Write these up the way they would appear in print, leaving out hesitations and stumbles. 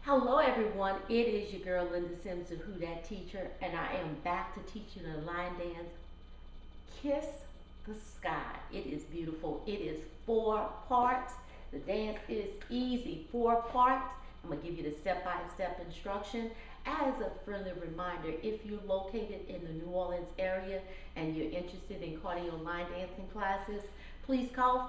Hello everyone, it is your girl Linda Simpson, Who Dat Teacher, and I am back to teach you the line dance, Kiss the Sky. It is beautiful. It is 4 parts. The dance is easy, 4 parts. I'm going to give you the step-by-step instruction. As a friendly reminder, if you're located in the New Orleans area and you're interested in cardio line dancing classes, please call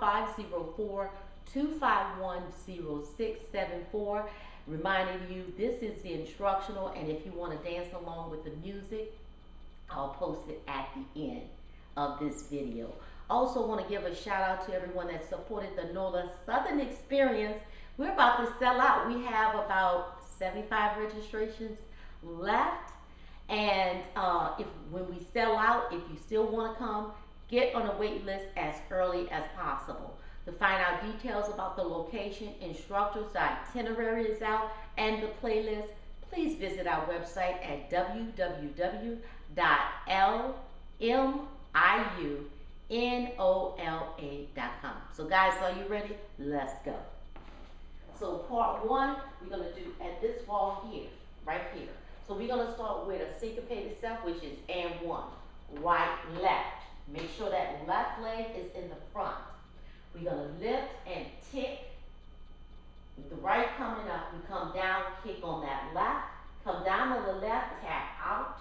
504-251-0674. Reminding you, this is the instructional, and if you want to dance along with the music, I'll post it at the end of this video. Also want to give a shout out to everyone that supported the NOLA Southern Experience. We're about to sell out. We have about 75 registrations left, and when we sell out, if you still want to come, get on a wait list as early as possible. To find out details about the location, instructors, the itinerary is out, and the playlist, please visit our website at www.LMIUNOLA.com. So guys, are you ready? Let's go. So part 1, we're going to do at this wall here, right here. So we're going to start with a syncopated step, which is and 1, right, left. Make sure that left leg is in the front. We're going to lift and tick. With the right coming up, we come down, kick on that left. Come down on the left, tap out.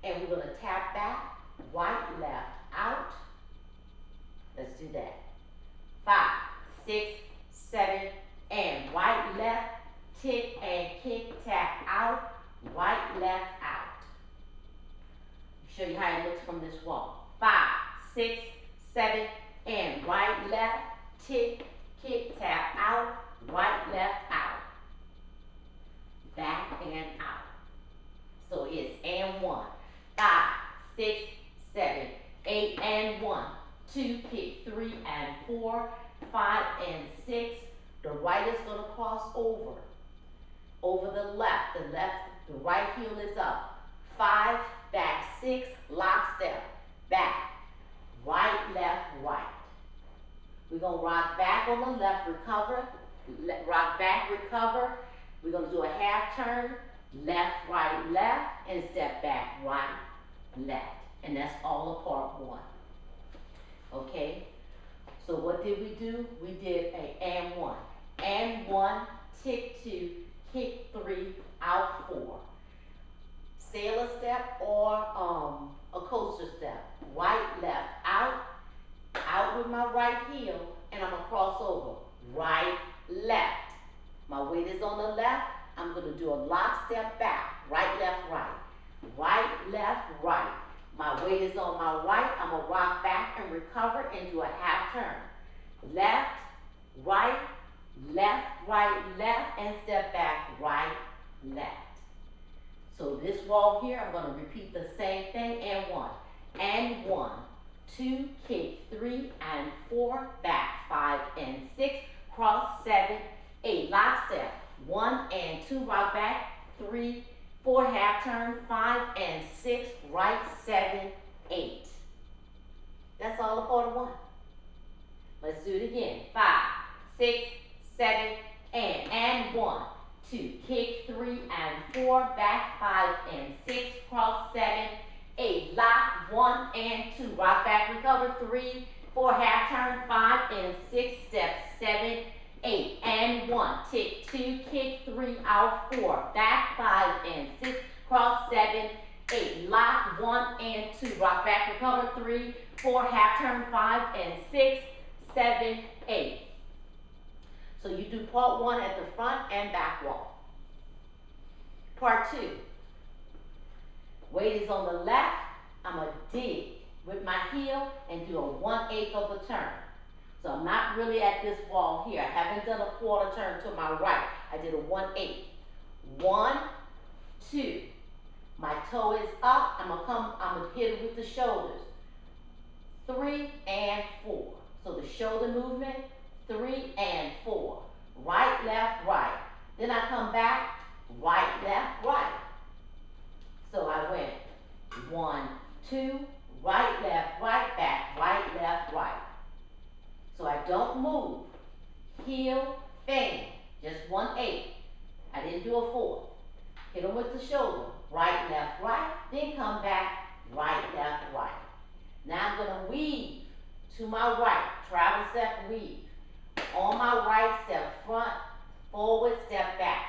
And we're going to tap back, right, left, out. Let's do that. 5, 6, 7, and right, left, tick and kick, tap out, right, left, out. Show you how it looks from this wall. 5, 6, 7, and right, left, tick, kick, tap out, right, left, out. Back and out. So it's and 1. 5, 6, 7, 8, and 1. 2, kick, 3, and 4, 5, and 6. The right is going to cross over the left. The right heel is up. 5, back, 6, lock step, back. Right, left, right. We're going to rock back on the left, recover, rock back, recover. We're going to do a half turn, left, right, left, and step back, right, left. And that's all of part 1. Okay? So what did we do? We did a and 1. And 1, tick 2, kick 3, out 4. Sailor step or a coaster step. Right, left, out with my right heel, and I'm going to cross over. Right, left. My weight is on the left. I'm going to do a lock step back. Right, left, right. Right, left, right. My weight is on my right. I'm going to rock back and recover and do a half turn. Left, right, and step back, right, left. So this wall here, I'm going to repeat the same thing, and 1. And 1, 2, kick, 3, and 4, back, 5, and 6, cross, 7, 8, lock step, 1 and 2, rock back, 3, 4, half turn, 5, and 6, right, 7, 8. That's all a part of 1. Let's do it again. 5, 6, 7, and 1, 2, kick, 3, and 4, back, 5, and 6, cross, 7, 8, lock, 1 and 2, rock back, recover, 3, 4, half turn, 5, and 6, step, 7, 8, and 1, tick, 2, kick, 3, out, 4, back, 5, and 6, cross, 7, 8, lock, 1 and 2, rock back, recover, 3, 4, half turn, 5, and 6, 7, 8. So you do part 1 at the front and back wall. Part 2. Weight is on the left. I'm going to dig with my heel and do a 1/8 of a turn. So I'm not really at this wall here. I haven't done a quarter turn to my right. I did a 1/8. 1, 2. My toe is up. I'm going to hit it with the shoulders. 3 and 4. So the shoulder movement, 3 and 4. Right, left, right. Then I come back, right, left, right. So I went 1, 2, right, left, right, back, right, left, right. So I don't move. Heel, fan, just 1/8. I then do a fourth. Hit them with the shoulder, right, left, right, then come back, right, left, right. Now I'm gonna weave to my right, travel step, weave. On my right, step front, forward, step back.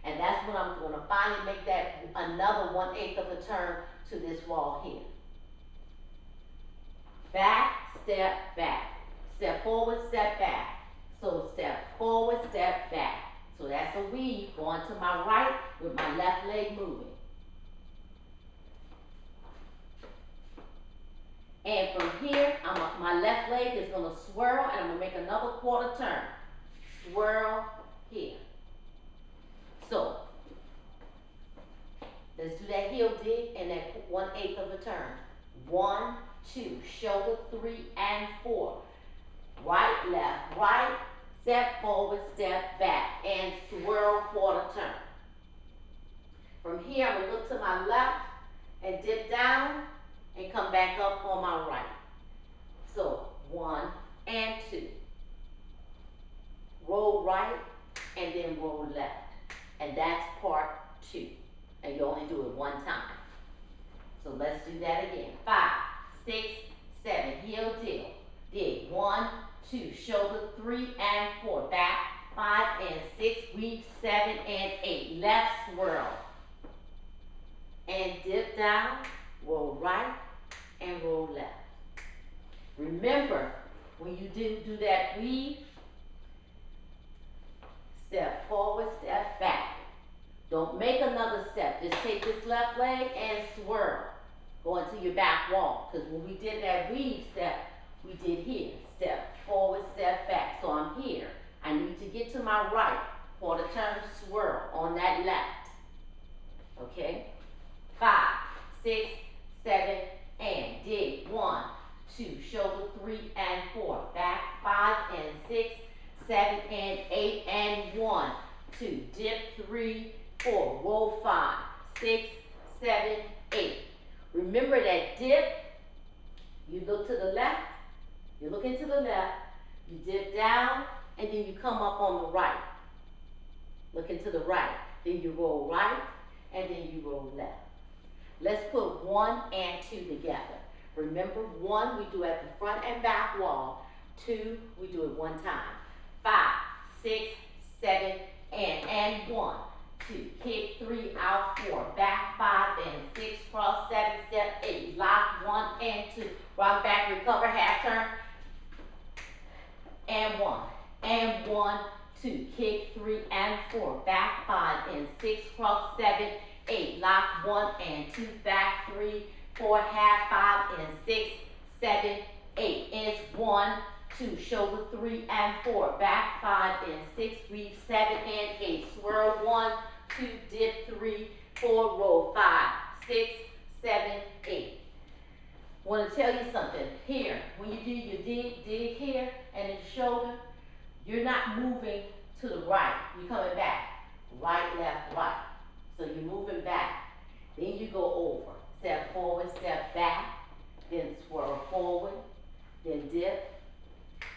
And that's when I'm gonna finally make that another 1/8 of a turn to this wall here. Back, step forward, step back. So step forward, step back. So that's a weave going to my right with my left leg moving. And from here, my left leg is gonna swirl and I'm gonna make another quarter turn. Swirl here. So, let's do that heel dig and that 1/8 of a turn. 1, 2, shoulder 3 and 4. Right, left, right, step forward, step back, and swirl quarter turn. From here, I'm gonna look to my left and dip down and come back up on my right. So 1 and 2. Roll right and then roll left. And that's part 2. And you only do it 1 time. So let's do that again. 5, 6, 7, heel dig. 1, 2, shoulder 3 and 4. Back 5 and 6, weave 7 and 8. Left swirl. And dip down, roll right, and roll left. Remember, when you do that weave, step forward, step back. Don't make another step. Just take this left leg and swirl. Go into your back wall. Because when we did that weave step, we did here. Step forward, step back. So I'm here. I need to get to my right. Quarter turn, swirl on that left. Okay? 5, 6, 7, and dig. 1, 2, shoulder 3 and 4. Back 5 and 6, 7 and 8 and 1, 2. Dip 3, 4. Roll 5, 6, 7, 8. Remember that dip. You look to the left. You look into the left. You dip down, and then you come up on the right. Look into the right. Then you roll right, and then you roll left. Let's put 1 and 2 together. Remember, 1 we do at the front and back wall. 2 we do it 1 time. 5, 6, 7, and 1, 2. Kick 3 out 4. Back 5 and 6. Cross 7, step 8. Lock 1 and 2. Rock back, recover, half turn. And 1. And 1, 2. Kick 3 and 4. Back 5 and 6. Cross 7, 8. Lock 1 and 2. Back 3, 4, half 5 and 6, 7, 8. It's 1, 2. Shoulder 3 and 4. Back 5 and 6. Weave 7 and 8. Swirl 1, 2. Dip 3, 4. Roll 5, 6, 7, 8. Want to tell you something. Here, when you do your dig here and in the shoulder, you're not moving to the right. You're coming back. Right, left, right. So you're moving back. Then you go over. Step forward, step back. Then swirl forward. Then dip.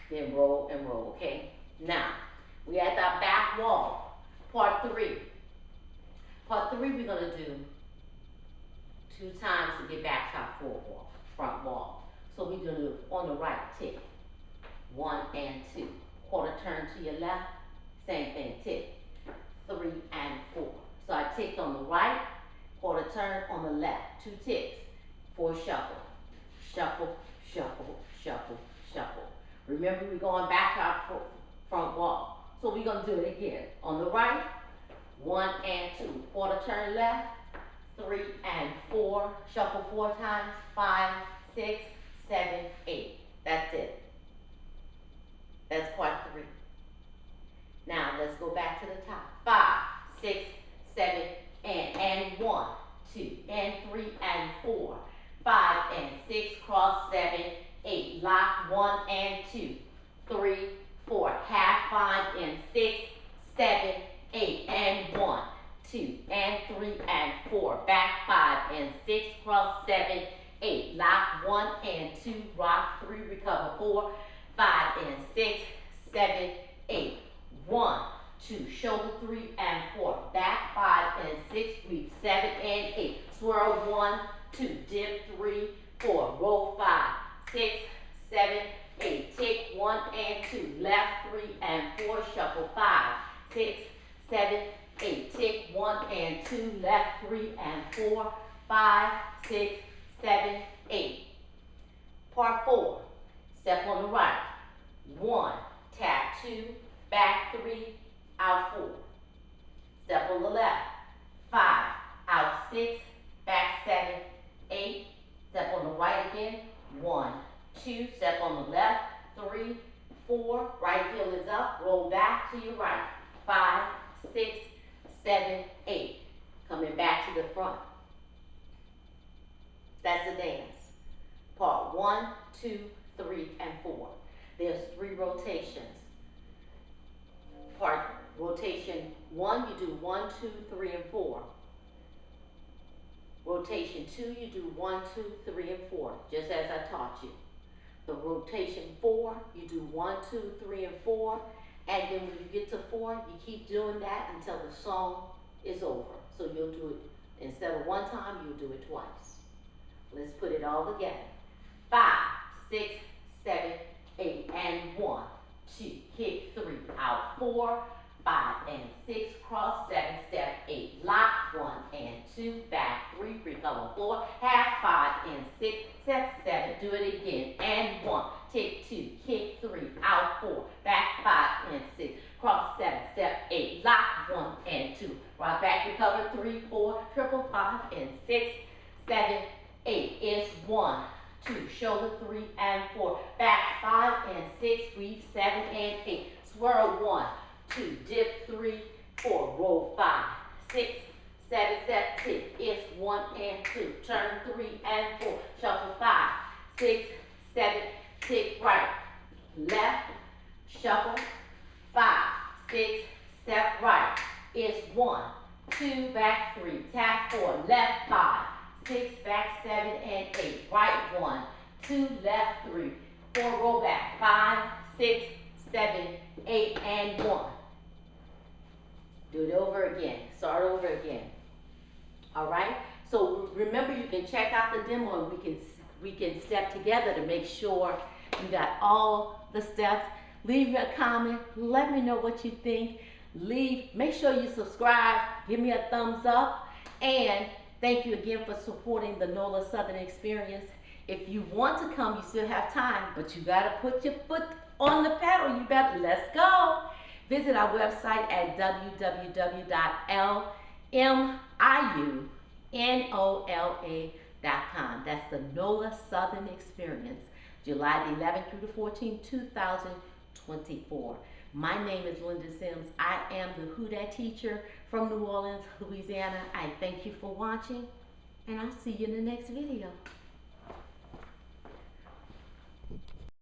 Then roll and roll, okay? Now, we at our back wall. Part 3. Part 3 we're going to do 2 times to get back to our front wall. So we're going to do on the right tick. 1 and 2. Quarter turn to your left. Same thing, tick. 3 and 4. So I ticked on the right, quarter turn on the left. 2 ticks. 4 shuffle. Shuffle, shuffle, shuffle, shuffle. Remember, we're going back to our front wall. So we're going to do it again. On the right, 1 and 2. Quarter turn left, 3 and 4. Shuffle 4 times. 5, 6, 7, 8. That's it. That's part 3. Now let's go back to the top. 5, 6, 7, and 1, 2, and 3, and 4. 5 and 6, cross 7, 8. Lock 1 and 2. 3, 4. Half 5 and 6, 7, 8. And 1, 2, and 3, and 4. Back 5 and 6, cross 7, 8. Lock 1 and 2. Rock 3, recover 4. 5 and 6, 7, 8. 1, 2, shoulder 3 and 4, back 5 and 6, sweep 7 and 8, swirl 1, 2, dip 3, 4, roll 5, 6, 7, 8, take 1 and 2, left 3 and 4, shuffle 5, 6, 7, 8, take 1 and 2, left 3 and 4, 5, 6, 7, 8. Part 4, step on the right, 1, tap 2, back 3, out 4. Step on the left, 5, out 6, back 7, 8. Step on the right again, 1, 2, step on the left, 3, 4, right heel is up, roll back to your right, 5, 6, 7, 8. Coming back to the front. That's the dance. Part 1, 2, 3, and 4. There's 3 rotations. Part rotation 1, you do 1, 2, 3, and 4. Rotation 2, you do 1, 2, 3, and 4, just as I taught you. The rotation 4, you do 1, 2, 3, and 4, and then when you get to 4, you keep doing that until the song is over. So you'll do it, instead of 1 time, you'll do it twice. Let's put it all together. 5, 6, 7, 8, and 1, 2, kick 3, out 4, 5 and 6, cross 7, step 8, lock 1 and 2, back 3, recover 4, half 5 and 6, step 7, do it again, and 1, take 2, kick 3, out 4, back 5 and 6, cross 7, step 8, lock 1 and 2, right back, recover 3, 4, triple 5 and 6, 7, 8, it's 1, 2, shoulder 3 and 4, back 5 and 6, weave 7 and 8, swirl 1, 2, dip 3, 4, roll 5, 6, 7, step 6, it's 1 and 2, turn 3 and 4, shuffle 5, 6, 7, tick right, left, shuffle, 5, 6, step right, it's 1, 2, back 3, tap 4, left 5, 6, back 7 and 8, right 1, 2, left 3, 4, roll back, 5, 6, 7, 8, and 1. Do it over again, start over again. All right, so remember you can check out the demo and we can step together to make sure you got all the steps. Leave me a comment, let me know what you think. Make sure you subscribe, give me a thumbs up, and thank you again for supporting the NOLA Southern Experience. If you want to come, you still have time, but you gotta put your foot on the pedal. Let's go. Visit our website at www.LMIUNOLA.com. That's the NOLA Southern Experience, July the 11th through the 14th, 2024. My name is Linda Sims. I am the Who Dat teacher from New Orleans, Louisiana. I thank you for watching, and I'll see you in the next video.